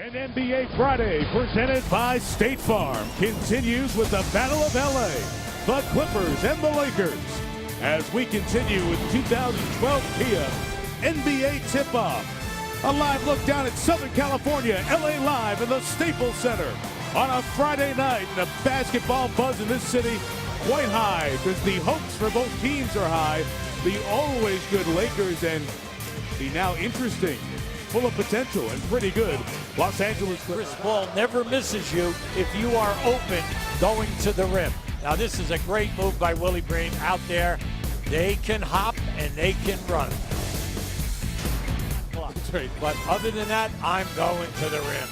An NBA Friday presented by State Farm continues with the Battle of LA, the Clippers and the Lakers, as we continue with 2012 Kia NBA Tip-Off. A live look down at Southern California, LA Live in the Staples Center on a Friday night. And the basketball buzz in this city quite high because the hopes for both teams are high. The always good Lakers and the now interesting, full of potential and pretty good Los Angeles Clippers. Chris Paul never misses you if you are open going to the rim. Now this is a great move by Willie Green out there. They can hop and they can run. That's right. But other than that, I'm going to the rim.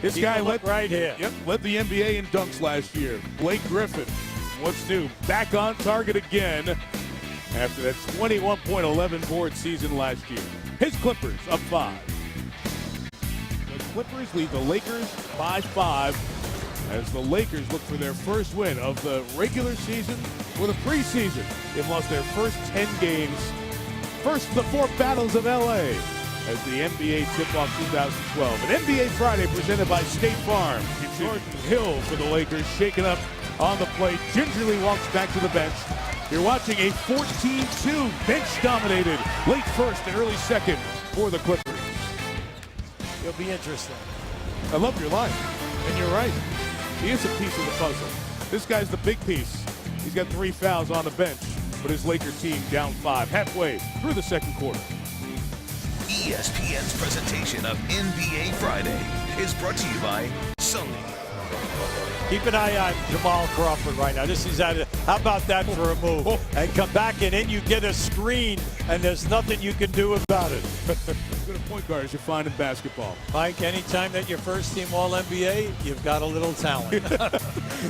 This People guy look right here. led the NBA in dunks last year. Blake Griffin, what's new? Back on target again after that 21.11 board season last year. His Clippers up 5. The Clippers lead the Lakers by 5 as the Lakers look for their first win of the regular season or the preseason. They've lost their first 10 games. First of the 4 battles of LA as the NBA Tip-Off 2012. An NBA Friday presented by State Farm. Jordan Hill for the Lakers shaken up on the plate. Gingerly walks back to the bench. You're watching a 14-2 bench-dominated late first and early second for the Clippers. It'll be interesting. I love your line, and you're right. He is a piece of the puzzle. This guy's the big piece. He's got 3 fouls on the bench, but his Laker team down 5 halfway through the second quarter. ESPN's presentation of NBA Friday is brought to you by Sony. Keep an eye on Jamal Crawford right now. This is how about that for a move? And come back and then you get a screen and there's nothing you can do about it. As good a point guard as you find in basketball. Mike, anytime that your first team All-NBA, you've got a little talent.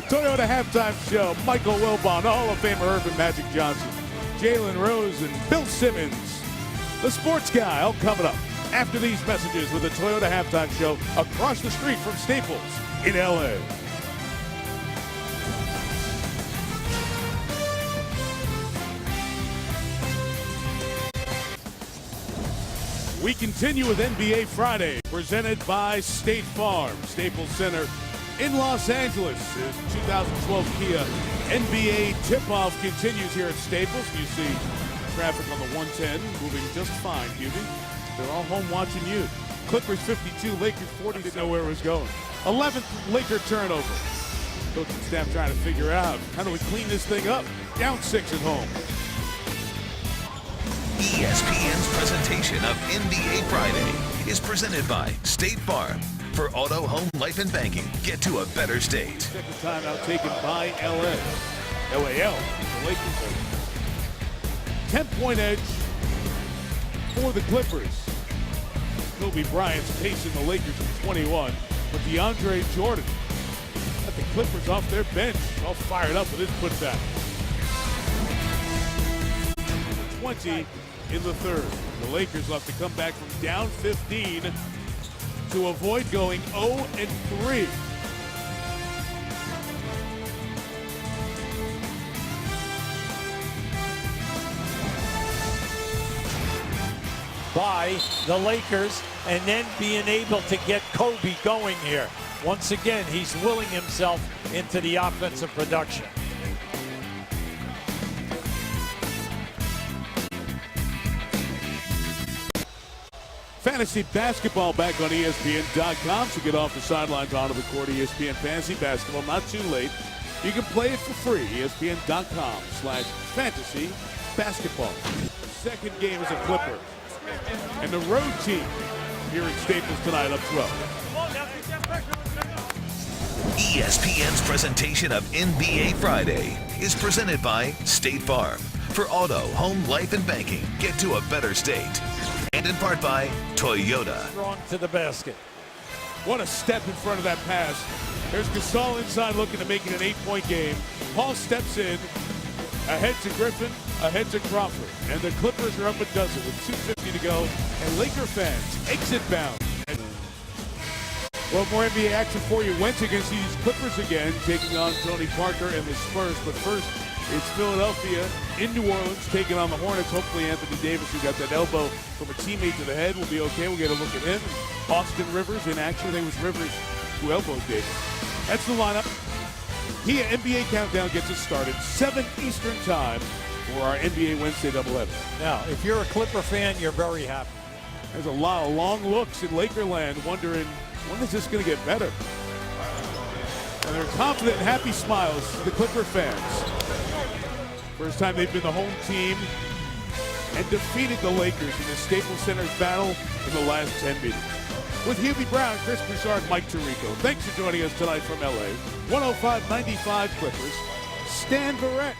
Toyota halftime show. Michael Wilbon, Hall of Famer Irvin Magic Johnson, Jalen Rose, and Bill Simmons. The sports guy, all coming up after these messages with the Toyota halftime show across the street from Staples in LA. We continue with NBA Friday, presented by State Farm, Staples Center in Los Angeles. As 2012 Kia NBA Tip-Off continues here at Staples. You see traffic on the 110 moving just fine, Hubie. They're all home watching you. Clippers 52, Lakers 40. Didn't know where it was going. 11th Laker turnover. Coaching staff trying to figure out, how do we clean this thing up? Down 6 at home. ESPN's presentation of NBA Friday is presented by State Farm. For auto, home, life, and banking, get to a better state. Second timeout taken by LAL. The Lakers. 10-point edge for the Clippers. Kobe Bryant's pacing the Lakers from 21, but DeAndre Jordan got the Clippers off their bench, all fired up with his putback. 20 in the third. The Lakers will have to come back from down 15 to avoid going 0-3. By the Lakers and then being able to get Kobe going here. Once again, he's willing himself into the offensive production. Fantasy basketball back on ESPN.com. So get off the sidelines onto the court. ESPN Fantasy Basketball, not too late. You can play it for free. ESPN.com/fantasy basketball. Second game is a Clipper. And the road team here at Staples tonight up 12. ESPN's presentation of NBA Friday is presented by State Farm. For auto, home, life, and banking, get to a better state. And in part by Toyota. Strong to the basket. What a step in front of that pass. There's Gasol inside looking to make it an 8-point game. Paul steps in, ahead to Griffin, ahead to Crawford. And the Clippers are up a dozen with 2:50 to go. And Laker fans exit bound. Well, more NBA action for you. Wentz against these Clippers again, taking on Tony Parker and the Spurs. But first, It's Philadelphia in New Orleans taking on the Hornets. Hopefully Anthony Davis, who got that elbow from a teammate to the head, will be okay. We'll get a look at him. Austin Rivers in action. I think it was Rivers who elbowed Davis. That's the lineup. Here, NBA Countdown gets us started. 7 Eastern time for our NBA Wednesday doubleheader. Now, if you're a Clipper fan, you're very happy. There's a lot of long looks in Lakerland wondering, when is this going to get better? And they're confident and happy smiles, the Clipper fans. First time they've been the home team and defeated the Lakers in the Staples Center's battle in the last 10 meetings. With Hubie Brown, Chris Broussard, Mike Tirico. Thanks for joining us tonight from LA. 105-95 Clippers. Stan Verrett.